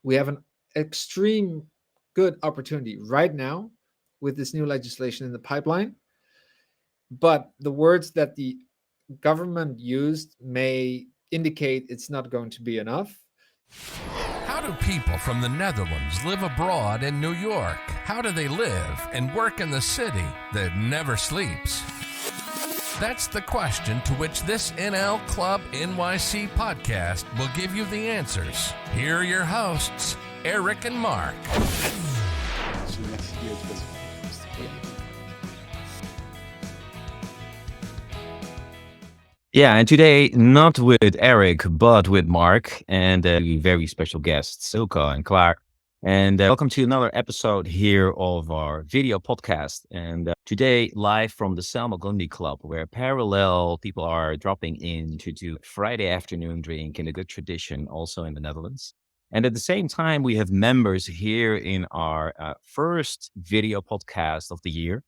We have an extreme good opportunity right now with this new legislation in the pipeline, but the words that the government used may indicate it's not going to be enough. How do people from the Netherlands live abroad in New York? How do they live and work in the city that never sleeps? That's the question to which this NL Club NYC podcast will give you the answers. Here are your hosts, Eric and Mark. Yeah, and today not with Eric, but with Mark and very special guests, Eelco and Klaar. And welcome to another episode here of our video podcast. And today, live from the Selma Gundy Club, where parallel people are dropping in to do Friday afternoon drink in a good tradition, also in the Netherlands. And at the same time, we have members here in our first video podcast of the year.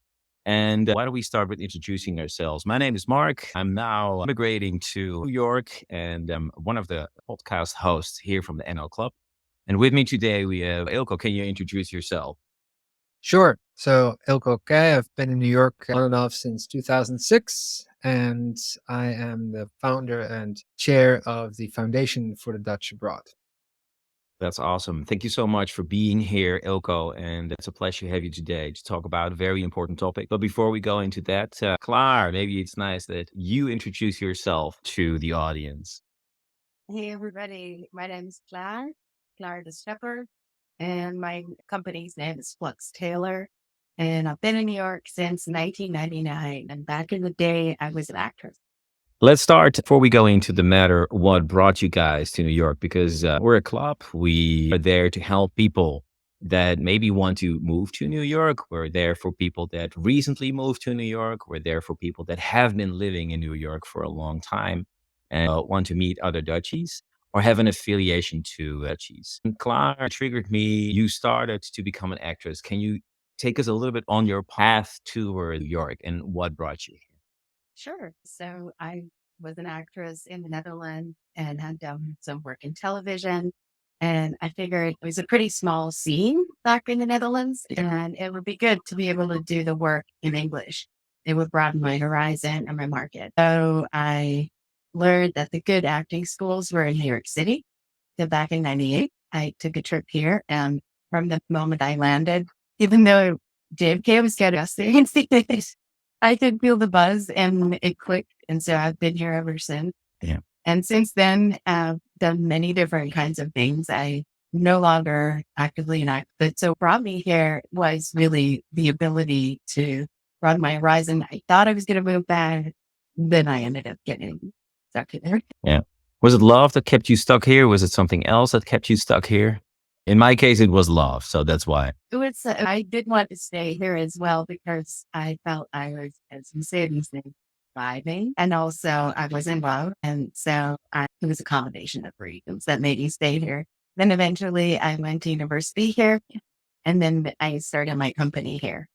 And why don't we start with introducing ourselves? My name is Mark. I'm now immigrating to New York and I'm one of the podcast hosts here from the NL Club. And with me today, we have Eelco. Can you introduce yourself? Sure. So, Eelco Keij, I've been in New York on and off since 2006, and I am the founder and chair of the Foundation for the Dutch Abroad. That's awesome. Thank you so much for being here, Eelco. And it's a pleasure to have you today to talk about a very important topic. But before we go into that, Klaar, maybe it's nice that you introduce yourself to the audience. Hey, everybody. My name is Klaar De Schepper, and my company's name is Flux Tailor. And I've been in New York since 1999. And back in the day, I was an actress. Let's start before we go into the matter, what brought you guys to New York? Because we're a club. We are there to help people that maybe want to move to New York. We're there for people that recently moved to New York. We're there for people that have been living in New York for a long time and want to meet other Dutchies or have an affiliation to Dutchies. And Klaar triggered me. You started to become an actress. Can you take us a little bit on your path toward New York and what brought you here? Sure. So I was an actress in the Netherlands and had done some work in television. And I figured it was a pretty small scene back in the Netherlands, and it would be good to be able to do the work in English. It would broaden my horizon and my market. So I learned that the good acting schools were in New York City. So back in 98, I took a trip here. And from the moment I landed, even though JFK was kind of I could feel the buzz and it clicked. And so I've been here ever since. Yeah. And since then, I've done many different kinds of things. I no longer actively enact, but so brought me here was really the ability to broaden my horizon. I thought I was going to move back. Then I ended up getting stuck here. Yeah. Was it love that kept you stuck here? Was it something else that kept you stuck here? In my case, it was love. So that's why. It was, I did want to stay here as well because I felt I was, as you say these things, vibing. And also I was in love. And so it was a combination of reasons that made me stay here. Then eventually I went to university here and then I started my company here.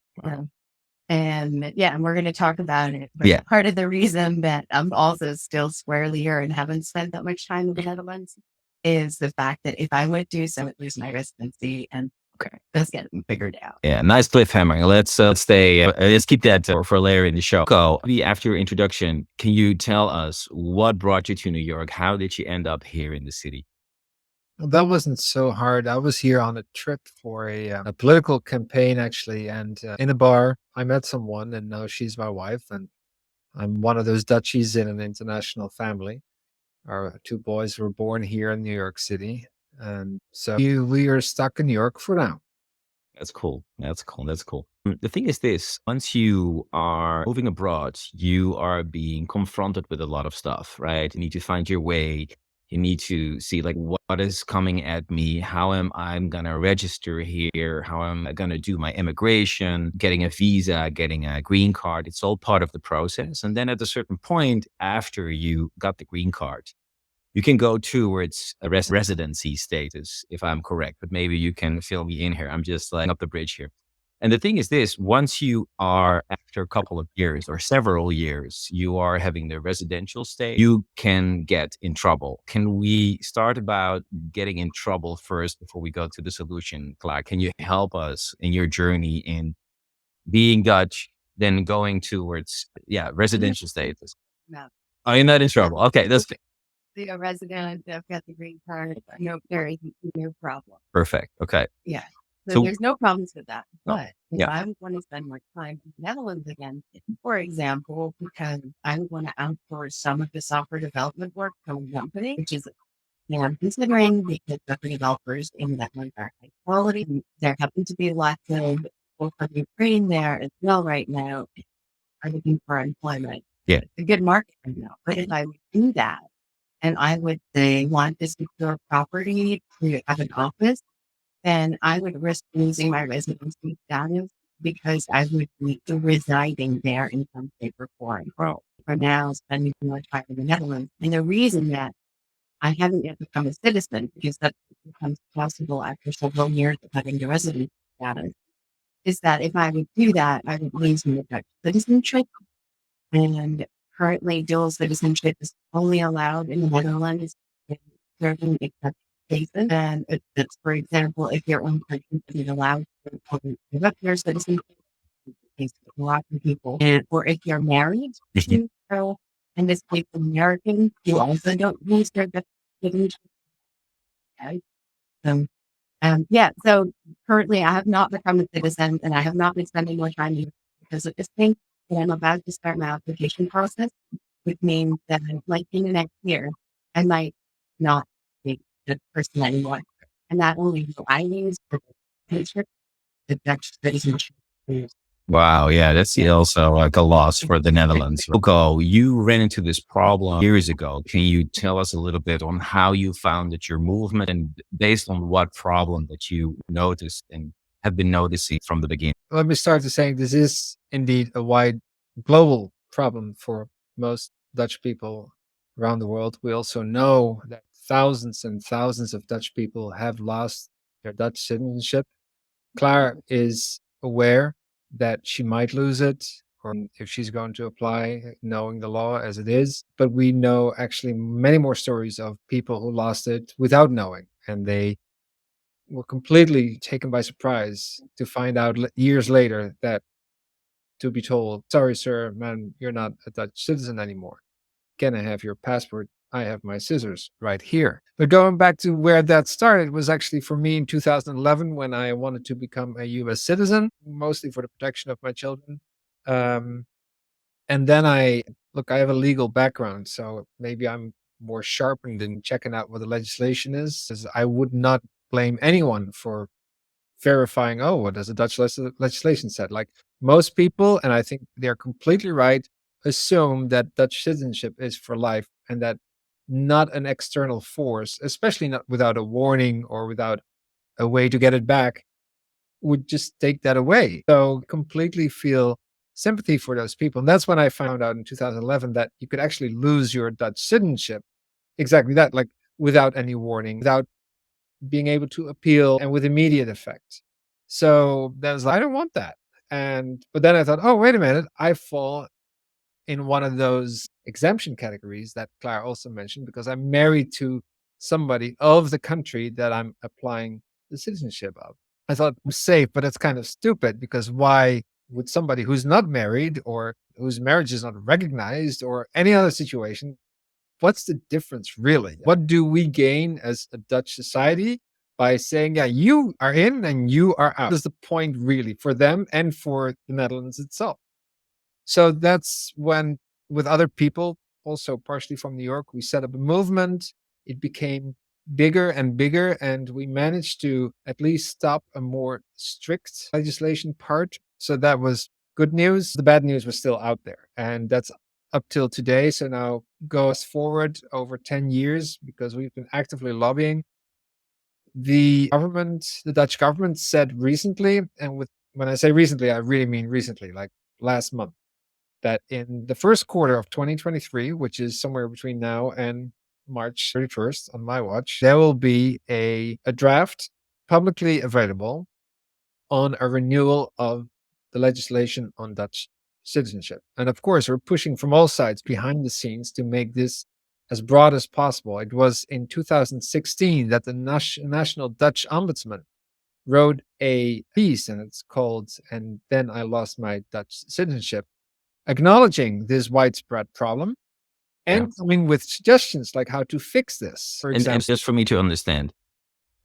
And we're going to talk about it. But part of the reason that I'm also still squarely here and haven't spent that much time in the Netherlands is the fact that if I would do so, it lose my residency and let's get them figured out. Yeah, nice cliffhanger. Let's stay. Let's keep that for later in the show. Go. After your introduction, can you tell us what brought you to New York? How did you end up here in the city? Well, that wasn't so hard. I was here on a trip for a political campaign, actually. And in a bar, I met someone and now she's my wife. And I'm one of those Dutchies in an international family. Our two boys were born here in New York City. And so we are stuck in New York for now. That's cool. That's cool. The thing is this, once you are moving abroad, you are being confronted with a lot of stuff, right? You need to find your way. You need to see like what is coming at me. How am I going to register here? How am I going to do my immigration, getting a visa, getting a green card? It's all part of the process. And then at a certain point after you got the green card, you can go towards a residency status, if I'm correct, but maybe you can fill me in here. I'm just like up the bridge here. And the thing is this, once you are, after a couple of years or several years, you are having the residential stay, you can get in trouble. Can we start about getting in trouble first before we go to the solution, Klaar? Can you help us in your journey in being Dutch, then going towards, residential status? No, Oh, you're not in trouble. no. Okay, that's Be a resident, I've got the green card. No, there is no problem. perfect. Okay. Yeah. So So, there's no problems with that. no, But if yeah. I would want to spend more time in the Netherlands again, for example, because I would want to outsource some of the software development work from a company, which is I'm considering because software developers in the Netherlands are high quality. And there happen to be lots of people from Ukraine there as well right now are looking for employment. Yeah. It's a good market right now. But if I would do that, and I would say want to secure property to have an office, then I would risk losing my residency status because I would be residing there in some shape or form. Well, for now, spending too much time in the Netherlands. And the reason that I haven't yet become a citizen, because that becomes possible after several years of having the residency status, is that if I would do that, I would lose my Dutch citizenship. And currently, dual citizenship is only allowed in the Netherlands in certain exception cases. And it's, for example, if your own country isn't allowed to give up your citizenship, case of a lot of people, and or if you're married to so in this case American, you also don't lose their Dutch citizenship. Okay? So so currently I have not become a citizen and I have not been spending more time here because of this thing. And I'm about to start my application process, which means that like in the next year, I might not be the person anymore. And not only do I lose the Dutch citizenship. Wow. Yeah. That's Yeah. also like a loss for the Netherlands. Eelco, you ran into this problem years ago. Can you tell us a little bit on how you founded your movement and based on what problem that you noticed and have been noticing from the beginning? Let me start to saying this is indeed a wide global problem for most Dutch people around the world. We also know that thousands and thousands of Dutch people have lost their Dutch citizenship. Klaar is aware that she might lose it, or if she's going to apply, knowing the law as it is. But we know actually many more stories of people who lost it without knowing, and they were completely taken by surprise to find out years later that to be told, sorry, sir, man, you're not a Dutch citizen anymore. Can I have your passport? I have my scissors right here. But going back to where that started was actually for me in 2011 when I wanted to become a US citizen, mostly for the protection of my children. Um, and then I have a legal background, so maybe I'm more sharpened in checking out what the legislation is. As I would not blame anyone for verifying, oh, what does the Dutch legislation said? Like most people, and I think they're completely right, assume that Dutch citizenship is for life and that not an external force, especially not without a warning or without a way to get it back, would just take that away. So completely feel sympathy for those people. And that's when I found out in 2011 that you could actually lose your Dutch citizenship. Exactly that, like without any warning, without being able to appeal and with immediate effect. So that was like, I don't want that. But then I thought, oh, wait a minute, I fall in one of those exemption categories that Klaar also mentioned because I'm married to somebody of the country that I'm applying the citizenship of. I thought it was safe, but it's kind of stupid because why would somebody who's not married or whose marriage is not recognized or any other situation, what's the difference really? What do we gain as a Dutch society by saying, yeah, you are in and you are out? What is the point really for them and for the Netherlands itself? So that's when, with other people, also partially from New York, we set up a movement. It became bigger and bigger, and we managed to at least stop a more strict legislation part. So that was good news. The bad news was still out there, and that's up till today. So now goes forward over 10 years because we've been actively lobbying. The government, the Dutch government said recently, and when I say recently, I really mean recently, like last month, that in the first quarter of 2023, which is somewhere between now and March 31st on my watch, there will be a draft publicly available on a renewal of the legislation on Dutch citizenship. And of course, we're pushing from all sides behind the scenes to make this as broad as possible. It was in 2016 that the National Dutch Ombudsman wrote a piece, and it's called "And Then I Lost My Dutch Citizenship," acknowledging this widespread problem and coming with suggestions like how to fix this. For And example, just for me to understand,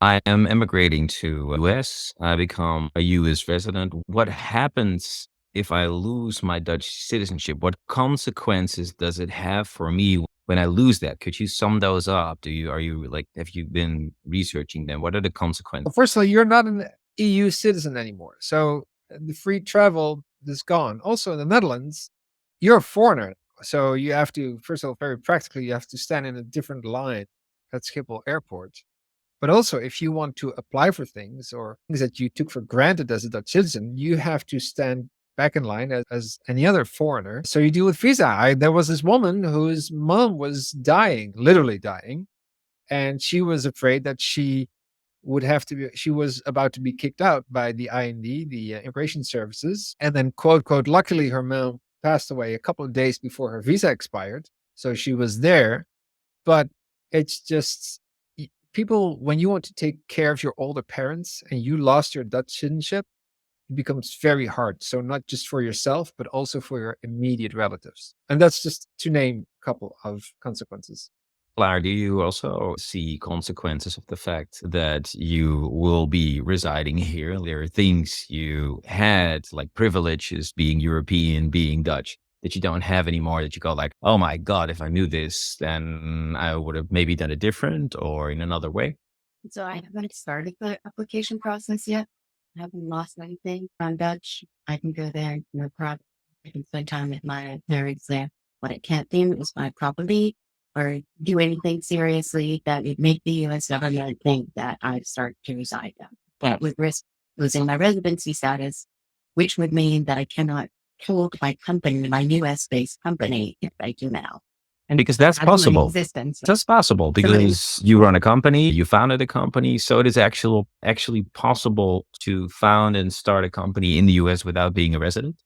I am immigrating to US. I become a US resident. What happens if I lose my Dutch citizenship? What consequences does it have for me when I lose that? Could you sum those up? Have you been researching them? What are the consequences? well, first of all, you're not an EU citizen anymore. So the free travel is gone. Also in the Netherlands, you're a foreigner. So you have to, first of all, very practically, you have to stand in a different line at Schiphol Airport. But also, if you want to apply for things or things that you took for granted as a Dutch citizen, you have to stand back in line as any other foreigner. So you deal with visa. There was this woman whose mom was dying, literally dying, and she was afraid that she was about to be kicked out by the IND, the immigration services. And then, quote, quote, luckily her mom passed away a couple of days before her visa expired. So she was there. But it's just people, when you want to take care of your older parents and you lost your Dutch citizenship, it becomes very hard. So not just for yourself, but also for your immediate relatives. And that's just to name a couple of consequences. Klaar, do you also see consequences of the fact that you will be residing here? There are things you had, like privileges, being European, being Dutch, that you don't have anymore, that you go like, oh my God, if I knew this, then I would have maybe done it different or in another way? So I haven't started the application process yet. I haven't lost anything. I'm Dutch. I can go there, no problem. I can spend time with my parents there. What I can't do is my property or do anything seriously that would make the U.S. government think that I start to reside there. That would risk losing my residency status, which would mean that I cannot hold my company, my U.S.-based company, if I do now. And because that's Has no possible. existence. That's possible because you run a company, you founded a company. So it is actually possible to found and start a company in the US without being a resident.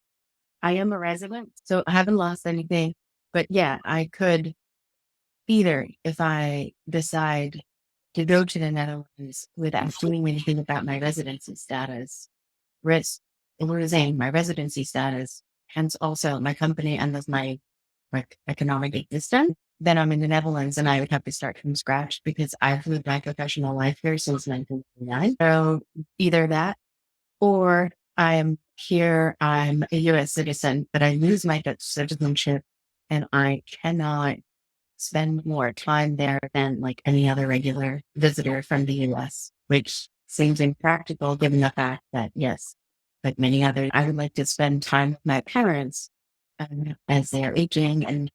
I am a resident, so I haven't lost anything. But yeah, I could either, if I decide to go to the Netherlands without doing anything about my residency status, risk losing my residency status, hence also my company and thus my economic existence. Then I'm in the Netherlands and I would have to start from scratch because I've lived my professional life here since 1999. So either that or I'm here, I'm a US citizen, but I lose my Dutch citizenship and I cannot spend more time there than like any other regular visitor from the US, which seems impractical given the fact that, yes, like many others, I would like to spend time with my parents as they're aging. And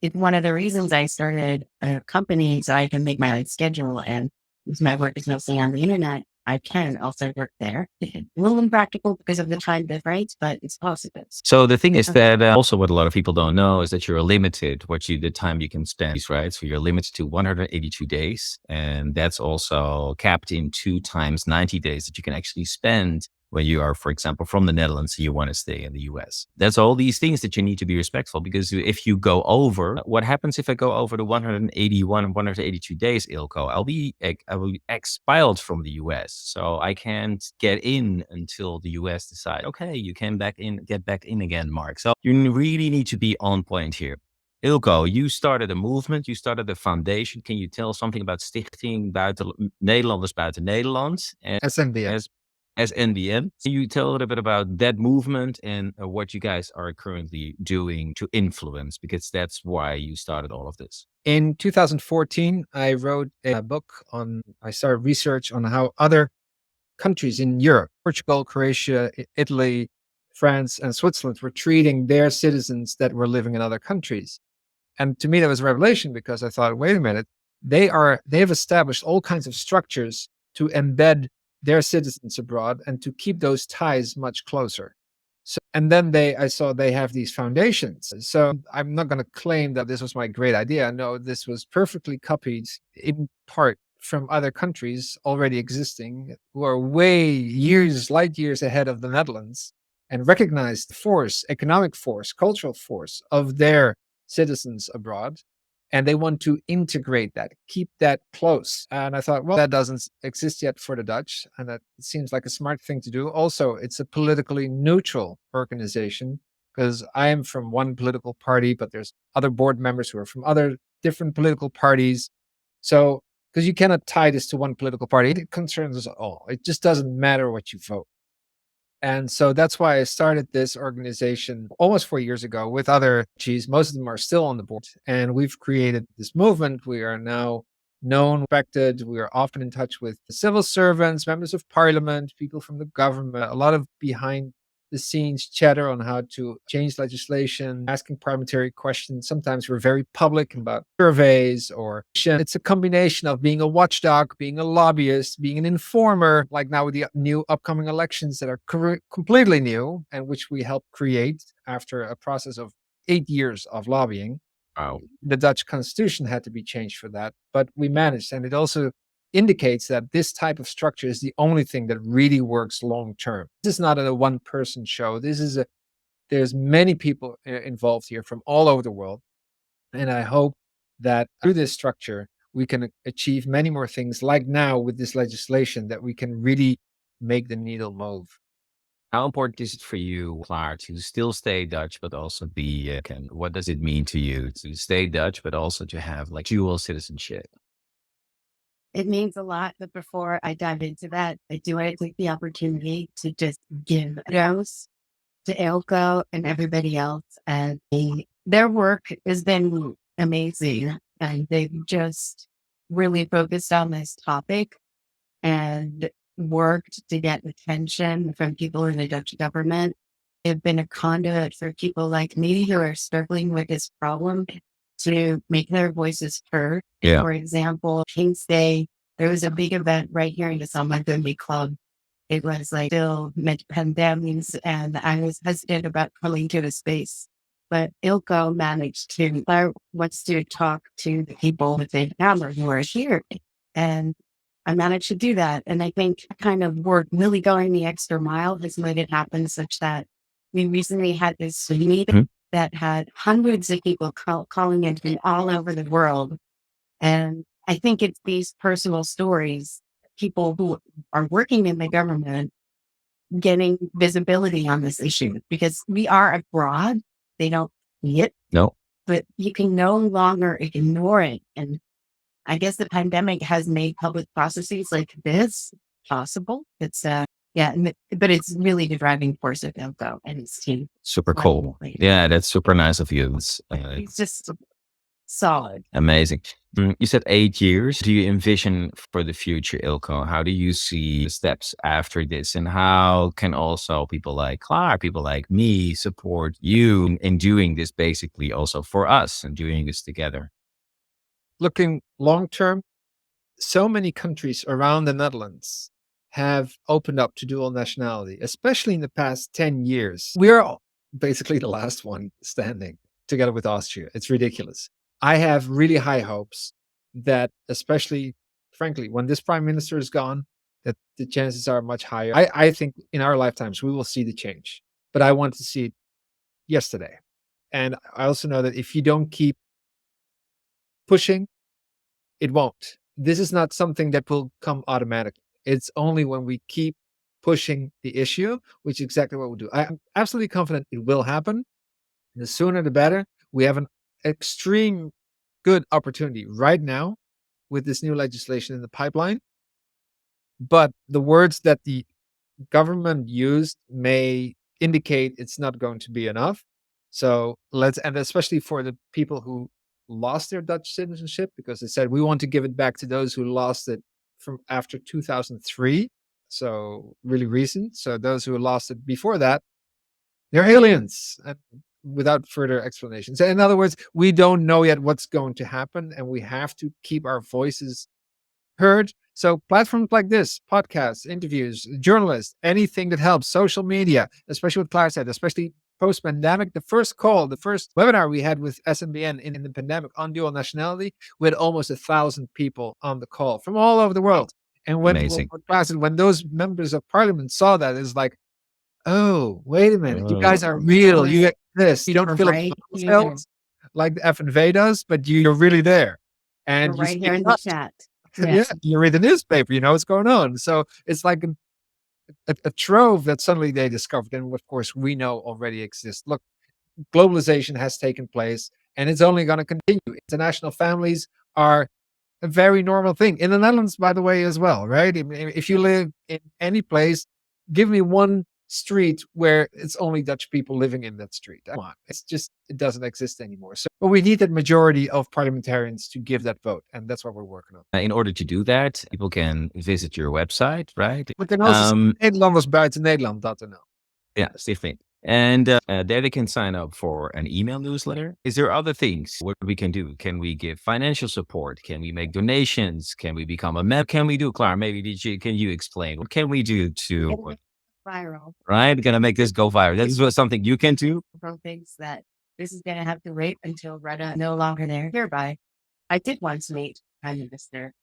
it's one of the reasons I started a company so I can make my own schedule. And since my work is mostly on the internet, I can also work there. It's a little impractical because of the time difference, but it's possible. So the thing is that also what a lot of people don't know is that you're limited the time you can spend, right? So you're limited to 182 days. And that's also capped in 2 times 90 days that you can actually spend when you are, for example, from the Netherlands and you want to stay in the US. That's all these things that you need to be respectful, because if you go over, what happens if I go over the 181, 182 days, Eelco? I will be expelled from the US. So I can't get in until the US decide, okay, you can get back in again, Mark. So you really need to be on point here. Eelco, you started a movement, you started a foundation. Can you tell something about Stichting Nederlanders Buiten Nederland? And SNBN. SNBN. Can you tell a little bit about that movement and what you guys are currently doing to influence? Because that's why you started all of this. In 2014, I wrote a book I started research on how other countries in Europe, Portugal, Croatia, Italy, France, and Switzerland were treating their citizens that were living in other countries. And to me, that was a revelation because I thought, wait a minute, they've established all kinds of structures to embed their citizens abroad and to keep those ties much closer. So, and then I saw they have these foundations. So I'm not going to claim that this was my great idea. No, this was perfectly copied in part from other countries already existing who are light years ahead of the Netherlands and recognize the force, economic force, cultural force of their citizens abroad. And they want to integrate that, keep that close. And I thought, well, that doesn't exist yet for the Dutch. And that seems like a smart thing to do. Also, it's a politically neutral organization because I am from one political party, but there's other board members who are from other different political parties. So, because you cannot tie this to one political party, it concerns us all. It just doesn't matter what you vote. And so that's why I started this organization almost 4 years ago with other Gs. Most of them are still on the board. And we've created this movement. We are now known, respected. We are often in touch with civil servants, members of parliament, people from the government, a lot of behind the scenes chatter on how to change legislation, asking parliamentary questions. Sometimes we're very public about surveys or it's a combination of being a watchdog, being a lobbyist, being an informer, like now with the new upcoming elections that are completely new and which we helped create after a process of 8 years of lobbying. Wow. The Dutch constitution had to be changed for that, but we managed. And it also indicates that this type of structure is the only thing that really works long term. This is not a one person show. There's many people involved here from all over the world. And I hope that through this structure, we can achieve many more things like now with this legislation that we can really make the needle move. How important is it for you, Klaar, to still stay Dutch, but also be, what does it mean to you to stay Dutch, but also to have like dual citizenship? It means a lot, but before I dive into that, I do want to take the opportunity to just give kudos to Eelco and everybody else. And their work has been amazing. And they've just really focused on this topic and worked to get attention from people in the Dutch government. They've been a conduit for people like me who are struggling with this problem to make their voices heard. Yeah. For example, King's Day, there was a big event right here in the Summer Club. It was like still mid-pandemics, and I was hesitant about coming to the space. But Eelco managed to, wants to talk to the people within Hammer who are here. And I managed to do that. And I think kind of work really going the extra mile has made it happen such that we recently had this meeting that had hundreds of people calling in from all over the world. And I think it's these personal stories, people who are working in the government, getting visibility on this issue because we are abroad. They don't see it. No. But you can no longer ignore it. And I guess the pandemic has made public processes like this possible. It's but it's really the driving force of Eelco and his team. Super cool. Yeah, that's super nice of you. It's He's just solid. Amazing. You said 8 years. Do you envision for the future, Eelco? How do you see the steps after this? And how can also people like Klaar, people like me support you in doing this basically also for us and doing this together? Looking long term, so many countries around the Netherlands have opened up to dual nationality, especially in the past 10 years. We're basically the last one standing together with Austria. It's ridiculous. I have really high hopes that, especially, frankly, when this prime minister is gone, that the chances are much higher. I think in our lifetimes, we will see the change, but I want to see it yesterday. And I also know that if you don't keep pushing, it won't. This is not something that will come automatically. It's only when we keep pushing the issue, which is exactly what we'll do. I'm absolutely confident it will happen. The sooner the better. We have an extreme good opportunity right now with this new legislation in the pipeline. But the words that the government used may indicate it's not going to be enough. So and especially for the people who lost their Dutch citizenship, because they said we want to give it back to those who lost it from after 2003. So really recent. So those who lost it before that, they're aliens. And without further explanations. In other words, we don't know yet what's going to happen, and we have to keep our voices heard. So platforms like this, podcasts, interviews, journalists, anything that helps, social media, especially what Klaar said, especially post-pandemic, the first call, the first webinar we had with SNBN in the pandemic on dual nationality, we had almost 1,000 people on the call from all over the world. And Amazing. when those members of parliament saw that, it's like, oh, wait a minute, you Oh. guys are real. You exist. You don't We're fill up right here. cells like the FNV does, but you're really there. And We're you right speak here in the Dutch. chat. Yeah, you read the newspaper, you know what's going on. So it's like a trove that suddenly they discovered, and of course we know already exists. Look, globalization has taken place, and it's only going to continue. International families are a very normal thing in the Netherlands, by the way, as well, right? If you live in any place, give me one street where it's only Dutch people living in that street. Come on, it doesn't exist anymore. So, but we need that majority of parliamentarians to give that vote, and that's what we're working on. In order to do that, people can visit your website, right? We can also Nederlanders buiten Nederland.nl. Yeah, Stefan. And there they can sign up for an email newsletter. Is there other things what we can do? Can we give financial support? Can we make donations? Can we become a member? Can we do, Klaar, maybe can you explain? What can we do to Viral. Right? Gonna make this go viral. This is something you can do. From things that this is going to have to wait until Retta no longer there. Hereby, I did once meet Prime Minister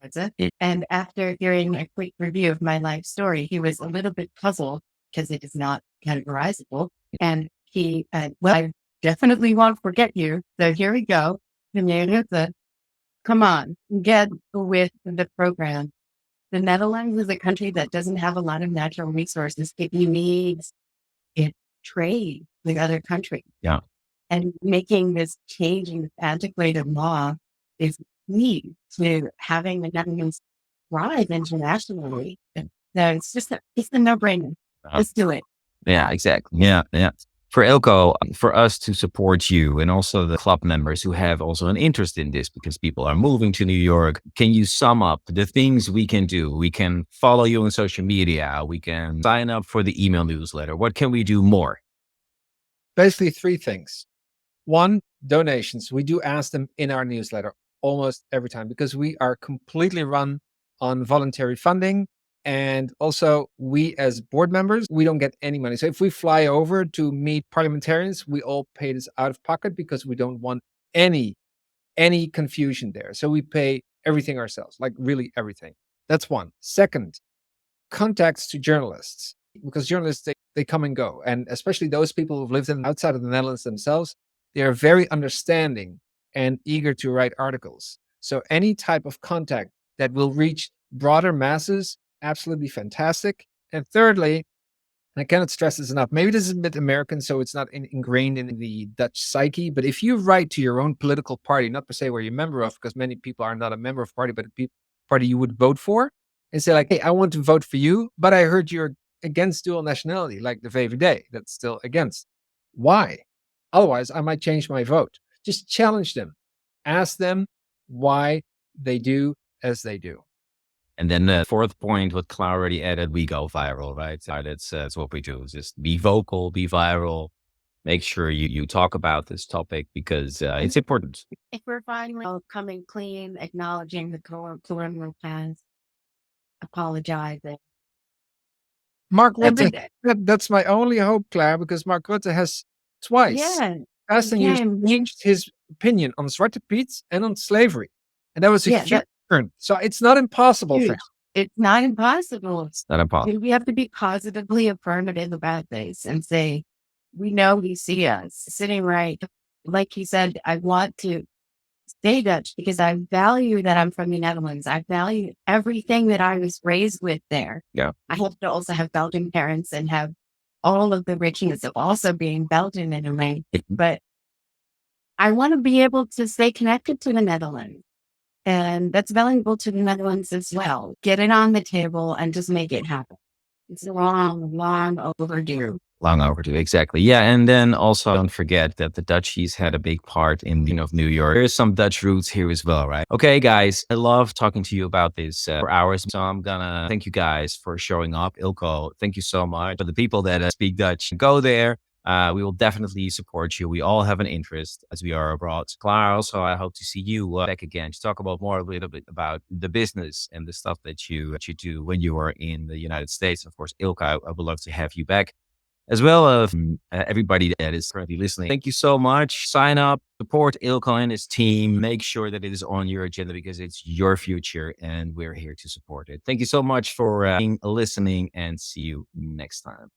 Retta, and after hearing a quick review of my life story, he was a little bit puzzled because it is not categorizable. And he, well, I definitely won't forget you. So here we go. Meneer Rutte, come on, get with the program. The Netherlands is a country that doesn't have a lot of natural resources. It needs trade with other countries. Yeah. And making this change in antiquated law is key to having the Netherlands thrive internationally. So it's a no-brainer. Let's do it. Yeah, exactly. Yeah. For Eelco, for us to support you and also the club members who have also an interest in this because people are moving to New York, can you sum up the things we can do? We can follow you on social media. We can sign up for the email newsletter. What can we do more? Basically 3 things. 1, donations. We do ask them in our newsletter almost every time because we are completely run on voluntary funding. And also, we as board members, we don't get any money. So if we fly over to meet parliamentarians, we all pay this out of pocket because we don't want any confusion there. So we pay everything ourselves, like really everything. That's 1. Second, contacts to journalists, because journalists, they come and go. And especially those people who've lived outside of the Netherlands themselves, they are very understanding and eager to write articles. So any type of contact that will reach broader masses, absolutely fantastic. And thirdly, and I cannot stress this enough, maybe this is a bit American, so it's not ingrained in the Dutch psyche, but if you write to your own political party, not per se where you're a member of, because many people are not a member of a party, but a party you would vote for, and say like, hey, I want to vote for you, but I heard you're against dual nationality, like the VVD, that's still against. Why? Otherwise, I might change my vote. Just challenge them. Ask them why they do as they do. And then the 4th point, what Klaar already added, we go viral, right? That's what we do. Just be vocal, be viral. Make sure you talk about this topic because it's important. If we're finally coming clean, acknowledging the colonial past, apologizing. Mark Rutte, that's my only hope, Klaar, because Mark Rutte has twice past and changed his opinion on Zwarte Piet and on slavery. And that was a huge turn. So it's not impossible. It's not impossible. It's not impossible. We have to be positively affirmative about this and say, we know we see us sitting right. Like he said, I want to stay Dutch because I value that I'm from the Netherlands. I value everything that I was raised with there. Yeah. I have to also have Belgian parents and have all of the richness of also being Belgian in a way. But I want to be able to stay connected to the Netherlands. And that's valuable to the Netherlands as well. Get it on the table and just make it happen. It's long overdue. Long overdue, exactly. Yeah, and then also don't forget that the Dutchies had a big part in of New York. There's some Dutch roots here as well, right? Okay, guys, I love talking to you about this for hours. So I'm gonna thank you guys for showing up. Eelco, thank you so much. For the people that speak Dutch, go there. We will definitely support you. We all have an interest as we are abroad. Klaar, also, I hope to see you back again to talk about a little bit about the business and the stuff that you do when you are in the United States. Of course, Eelco, I would love to have you back. as well as everybody that is currently listening. Thank you so much. Sign up, support Eelco and his team. Make sure that it is on your agenda because it's your future and we're here to support it. Thank you so much for listening and see you next time.